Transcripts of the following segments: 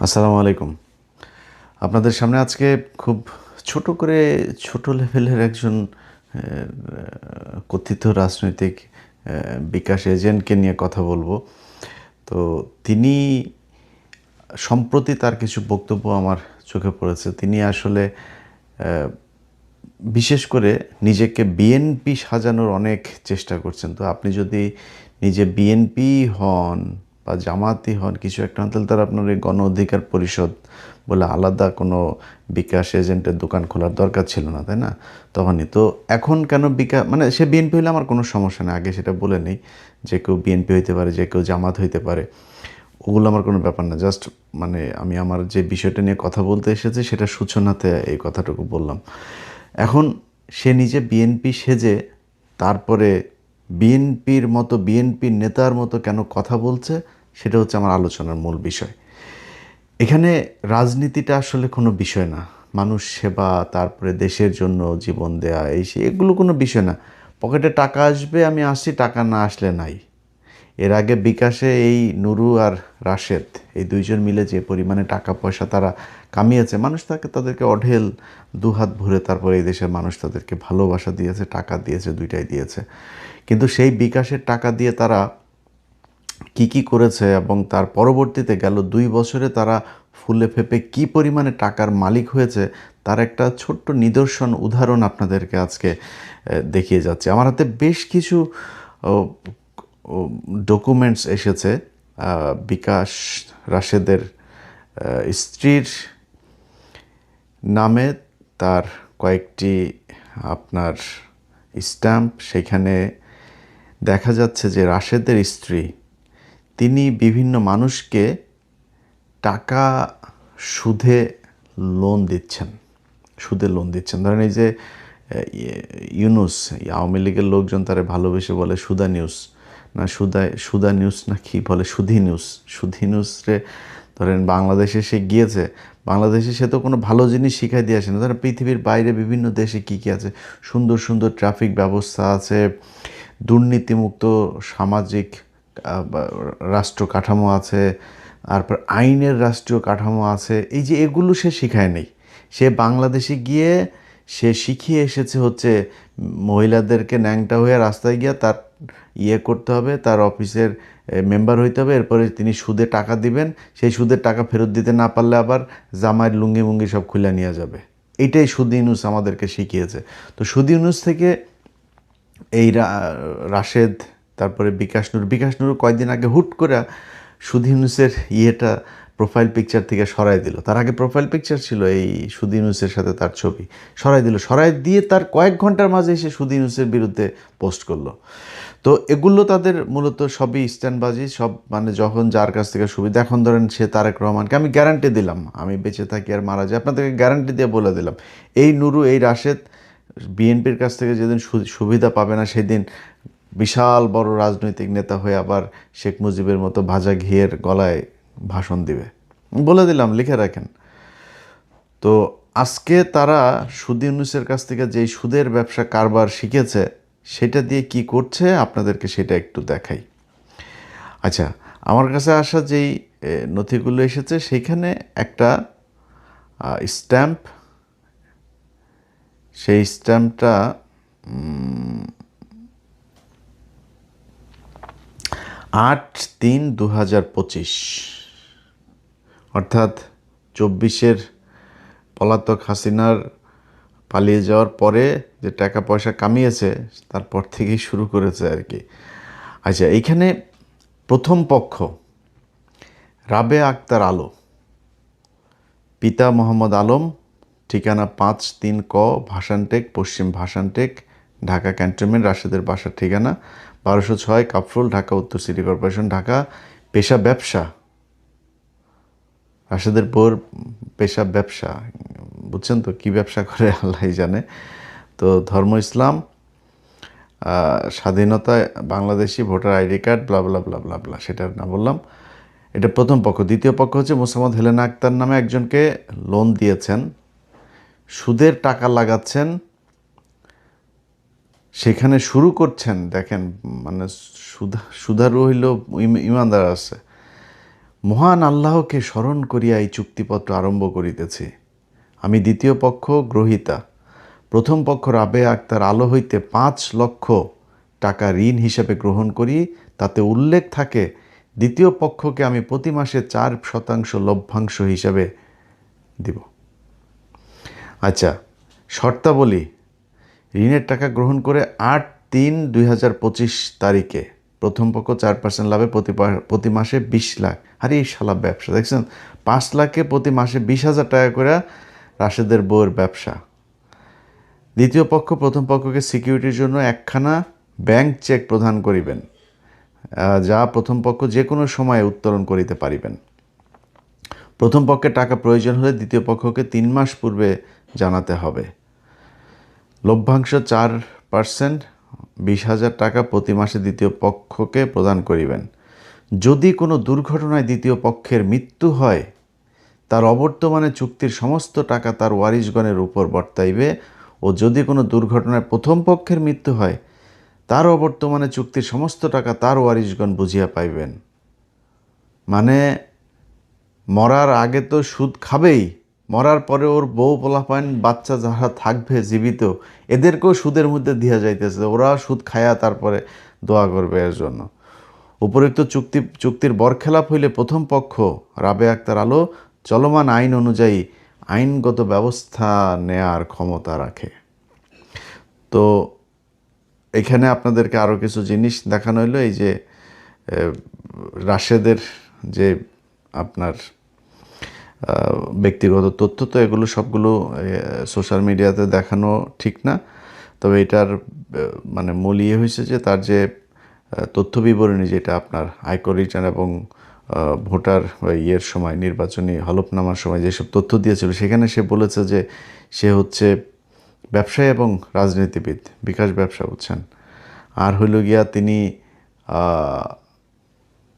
আসসালামু আলাইকুম। আপনাদের সামনে আজকে খুব ছোট লেভেলের একজন কথিত রাজনৈতিক বিকাশ এজেন্টকে নিয়ে কথা বলবো। তো তিনি সম্প্রতি তার কিছু বক্তব্য আমার চোখে পড়েছে। তিনি আসলে বিশেষ করে নিজেকে বিএনপি সাজানোর অনেক চেষ্টা করছেন। তো আপনি যদি নিজে বিএনপি হন বা জামাতি হন, কিছু একটা হন, তাহলে তার আপনার এই গণ অধিকার পরিষদ বলে আলাদা কোনো বিকাশ এজেন্টের দোকান খোলার দরকার ছিল না, তাই না? তখনই তো এখন কেন মানে সে বিএনপি হলে আমার কোনো সমস্যা নেই, আগে সেটা বলে নেই। যে কেউ বিএনপি হইতে পারে, যে কেউ জামাত হইতে পারে, ওগুলো আমার কোনো ব্যাপার না। জাস্ট মানে আমি আমার যে বিষয়টা নিয়ে কথা বলতে এসেছি সেটা সূচনাতে এই কথাটুকু বললাম। এখন সে নিজে বিএনপি সেজে তারপরে বিএনপির নেতার মতো কেন কথা বলছে, সেটা হচ্ছে আমার আলোচনার মূল বিষয়। এখানে রাজনীতিটা আসলে কোনো বিষয় না। মানুষ সেবা, তারপরে দেশের জন্য জীবন দেয়া, এগুলো কোনো বিষয় না। পকেটে টাকা আসবে, আমি আসছি, টাকা না আসলে নাই। এর আগে বিকাশে এই নুরু আর রাশেদ, এই দুইজন মিলে যে পরিমাণে টাকা পয়সা তারা কামিয়েছে, মানুষ তাদেরকে অঢেল দুহাত ভরে তারপরে এই দেশের মানুষ তাদেরকে ভালোবাসা দিয়েছে, টাকা দিয়েছে, দুইটাই দিয়েছে। কিন্তু সেই বিকাশের টাকা দিয়ে তারা কি করেছে এবং তার পরবর্তীতে গেল 2 বছরে তারা ফুলে ফেপে কি পরিমাণে টাকার মালিক হয়েছে, তার একটা ছোট্ট নিদর্শন উদাহরণ আপনাদেরকে আজকে দেখিয়ে যাচ্ছে। আমার হাতে বেশ কিছু ডকুমেন্টস এসেছে বিকাশ রাশেদের স্ত্রীর নামে, তার কয়েকটি আপনার স্ট্যাম্প। সেখানে দেখা যাচ্ছে যে রাশেদের স্ত্রী, তিনি বিভিন্ন মানুষকে টাকা সুদে লোন দিচ্ছেন। ধরেন এই যে ইউনুস, আওয়ামী লীগের লোকজন তারে ভালোবেসে বলে সুদা নিউজ, না সুদা নিউজ না কি বলে, সুধি নিউজ রে। ধরেন বাংলাদেশে সে গিয়েছে, বাংলাদেশে সে তো কোনো ভালো জিনিস শিখাই দিয়ে আসে না। ধরেন পৃথিবীর বাইরে বিভিন্ন দেশে কী আছে, সুন্দর সুন্দর ট্রাফিক ব্যবস্থা আছে, দুর্নীতিমুক্ত সামাজিক রাষ্ট্র কাঠামো আছে, তারপর আইনের রাষ্ট্রীয় কাঠামো আছে। এই যে এগুলো সে শিখায় নেই। সে বাংলাদেশে গিয়ে সে শিখিয়ে এসেছে হচ্ছে মহিলাদেরকে ন্যাংটা হয়ে রাস্তায় গিয়ে তার করতে হবে, তার অফিসের মেম্বার হইতে হবে, এরপরে তিনি সুদে টাকা দিবেন, সেই সুদের টাকা ফেরত দিতে না পারলে আবার জামাইয়ের লুঙ্গি মুঙ্গি সব খুলে নিয়ে যাবে। এইটাই সুদি ইউনুস আমাদেরকে শিখিয়েছে। তো সুদি ইউনুস থেকে এই রাশেদ, তারপরে বিকাশ নূর কয়েকদিন আগে হুট করে সুদি ইউনুসের প্রোফাইল পিকচার থেকে সরাই দিল। তার আগে প্রোফাইল পিকচার ছিল এই সুদি ইউনুসের সাথে তার ছবি, সরাই দিয়ে তার কয়েক ঘন্টার মাঝে এসে সুদি ইউনুসের বিরুদ্ধে পোস্ট করলো। তো এগুলো তাদের মূলত সবই স্ট্যান্ডবাজি, সব মানে যখন যার কাছ থেকে সুবিধা। এখন ধরেন সে তারেক রহমানকে আমি গ্যারান্টি দিলাম, আমি বেঁচে থাকি আর মারা যাই, আপনাদেরকে গ্যারান্টি দিয়ে বলে দিলাম, এই নুরু, এই রাশেদ বিএনপির কাছ থেকে যেদিন সুবিধা পাবে না, সেদিন বিশাল বড় রাজনৈতিক নেতা হয়ে আবার শেখ মুজিবের মতো ভাজা ঘিয়ের গলায় ভাষণ দিবে। বলে দিলাম, লিখে রাখেন। তো আজকে তারা সুদি ইউনুসের কাছ থেকে যেই সুদের ব্যবসা কারবার শিখেছে, সেটা দিয়ে কি করছে আপনাদেরকে সেটা একটু দেখাই। আচ্ছা, আমার কাছে আসা যেই নথিগুলো এসেছে, সেইখানে একটা স্ট্যাম্প, সেই স্ট্যাম্পটা 8/3/2025, অর্থাৎ 24-এর পলাতক হাসিনার পালিয়ে যাওয়ার পরে যে টাকা পয়সা কামিয়েছে, তারপর থেকেই শুরু করেছে আর কি। আচ্ছা, এইখানে প্রথম পক্ষ রাবেয়া আক্তার আলো, পিতা মোহাম্মদ আলম, ঠিকানা 5-3 ক ভাসানটেক, পশ্চিম ভাসানটেক, ঢাকা ক্যান্টনমেন্ট। রাশেদের বাসার ঠিকানা 1206 কাফরুল, ঢাকা উত্তর সিটি কর্পোরেশন, ঢাকা। পেশা ব্যবসা, রাশেদের বউর পেশা ব্যবসা, বুঝছেন তো কী ব্যবসা করে আল্লাহ জানে। তো ধর্ম ইসলাম, স্বাধীনতা, বাংলাদেশি, ভোটার আইডি কার্ড, ব্লা ব্লা ব্লা ব্লা ব্লা, সেটা না বললাম। এটা প্রথম পক্ষ। দ্বিতীয় পক্ষ হচ্ছে মোসাম্মদ হেলেনা আক্তার নামে একজনকে লোন দিয়েছেন, সুদের টাকা লাগাচ্ছেন, সেখানে শুরু করছেন। দেখেন মানে সুধারু হইল ইমানদার আছে, মহান আল্লাহকে স্মরণ করিয়া এই চুক্তিপত্র আরম্ভ করিতেছি। আমি দ্বিতীয় পক্ষ গ্রহীতা, প্রথম পক্ষ রাবেয়া আক্তার আলো হইতে 5 লক্ষ টাকা ঋণ হিসেবে গ্রহণ করি। তাতে উল্লেখ থাকে দ্বিতীয় পক্ষকে আমি প্রতি মাসে 4% লভ্যাংশ হিসাবে দিব। আচ্ছা, শর্তাবলী: ঋণের টাকা গ্রহণ করে 8/3/2025 তারিখে প্রথম পক্ষ 4% লাভে প্রতি মাসে 20 লাখ। আরে এই শালা ব্যবসা দেখছেন, 5 লাখে প্রতি মাসে 20,000 টাকা করে রাশেদের বউয়ের ব্যবসা। দ্বিতীয় পক্ষ প্রথম পক্ষকে সিকিউরিটির জন্য একখানা ব্যাংক চেক প্রদান করিবেন, যা প্রথম পক্ষ যে কোনো সময়ে উত্তোলন করিতে পারিবেন। প্রথম পক্ষের টাকা প্রয়োজন হলে দ্বিতীয় পক্ষকে 3 মাস পূর্বে জানাতে হবে। লভ্যাংশ 4%, 20,000 টাকা প্রতি মাসে দ্বিতীয় পক্ষকে প্রদান করিবেন। যদি কোনো দুর্ঘটনায় দ্বিতীয় পক্ষের মৃত্যু হয়, তার অবর্তমানে চুক্তির সমস্ত টাকা তার ওয়ারিশগণের উপর বর্তাইবে, ও যদি কোনো দুর্ঘটনায় প্রথম পক্ষের মৃত্যু হয়, তার অবর্তমানে চুক্তির সমস্ত টাকা তার ওয়ারিশগণ বুঝিয়া পাইবেন। মানে মরার আগে তো সুদ খাবেই, মরার পরে ওর বউ পোলাপান বাচ্চা যারা থাকবে জীবিত, এদেরকেও সুদের মধ্যে দিয়া যাইতেছে, ওরা সুদ খায়া তারপরে দোয়া করবে এর জন্য। উপরোক্ত চুক্তির বরখেলাপ হইলে প্রথম পক্ষ রাবেয়া আক্তার আলো চলমান আইন অনুযায়ী আইনগত ব্যবস্থা নেয়ার ক্ষমতা রাখে। তো এখানে আপনাদেরকে আরও কিছু জিনিস দেখানো হলো। এই যে রাশেদের যে আপনার ব্যক্তিগত তথ্য, তো এগুলো সবগুলো সোশ্যাল মিডিয়াতে দেখানো ঠিক না। তবে এটার মানে মূল ইয়ে হয়েছে যে তার যে তথ্য বিবরণী, যেটা আপনার আয়কর রিটার্ন এবং ভোটার ইয়ের সময়, নির্বাচনী হলফনামার সময় যেসব তথ্য দিয়েছিল, সেখানে সে বলেছে যে সে হচ্ছে ব্যবসায়ী এবং রাজনীতিবিদ, বিকাশ ব্যবসা, বুঝছেন। আর হইল গিয়া তিনি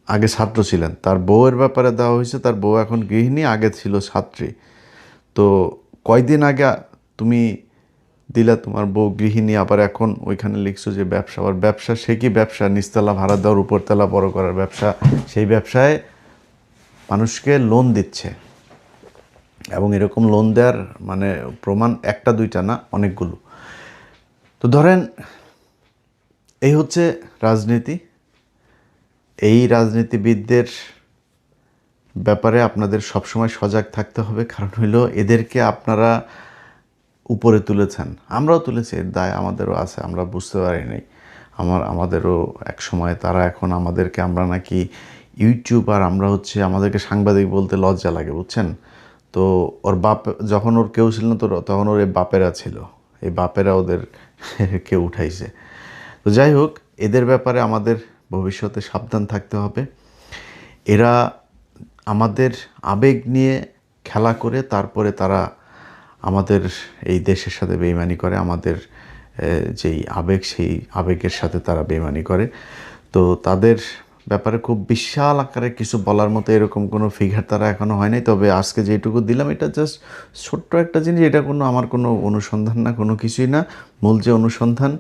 আগে ছাত্র ছিলেন। তার বউয়ের ব্যাপারে দেওয়া হয়েছে, তার বউ এখন গৃহিণী, আগে ছিল ছাত্রী। তো কয়দিন আগে তুমি দিলা তোমার বউ গৃহিণী, আবার এখন ওইখানে লিখছো যে ব্যবসা। আবার ব্যবসা, সে কি ব্যবসা? নিচতলা ভাড়া দেওয়ার, উপরতলা বড় করার ব্যবসা। সেই ব্যবসায় মানুষকে লোন দিচ্ছে, এবং এরকম লোন দেওয়ার মানে প্রমাণ একটা দুইটা না, অনেকগুলো। তো ধরেন এই হচ্ছে রাজনীতি। এই রাজনীতিবিদদের ব্যাপারে আপনাদের সবসময় সজাগ থাকতে হবে, কারণ হইল এদেরকে আপনারা উপরে তুলেছেন, আমরাও তুলেছি, এর দায় আমাদেরও আছে, আমরা বুঝতে পারি নাই। আমাদেরও এক সময় তারা এখন আমাদেরকে, আমরা নাকি ইউটিউবার, আমরা হচ্ছে, আমাদেরকে সাংবাদিক বলতে লজ্জা লাগে, বুঝছেন। তো ওর বাপ যখন ওর কেউ ছিল না, তো তখন ওর এই বাপেরা ছিল, এই বাপেরা ওদের কেউ উঠাইছে। তো যাই হোক, এদের ব্যাপারে আমাদের ভবিষ্যতে সাবধান থাকতে হবে। এরা আমাদের আবেগ নিয়ে খেলা করে তারপরে তারা আমাদের এই দেশের সাথে বেইমানি করে, আমাদের যেই আবেগ, সেই আবেগের সাথে তারা বেইমানি করে। তো তাদের ব্যাপারে খুব বিশাল আকারে কিছু বলার মতো এরকম কোনো ফিগার তারা এখনও হয় নাই। তবে আজকে যেটুকু দিলাম, এটা জাস্ট ছোট্ট একটা জিনিস, এটা আমার কোনো অনুসন্ধান না, কোনো কিছুই না। মূল যে অনুসন্ধান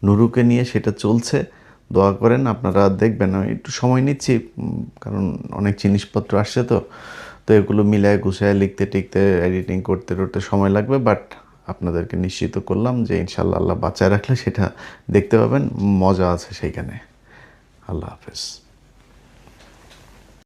নুরুকে নিয়ে, সেটা চলছে। দোয়া করেন, আপনারা দেখবেন। আমি একটু সময় নিচ্ছি, কারণ অনেক জিনিসপত্র আসছে, তো এগুলো মিলায় গুছায় লিখতে টিখতে এডিটিং করতে সময় লাগবে। বাট আপনাদেরকে নিশ্চিত করলাম যে ইনশাল্লাহ আল্লাহ বাঁচায় রাখলে সেটা দেখতে পাবেন, মজা আছে সেইখানে। আল্লাহ হাফেজ।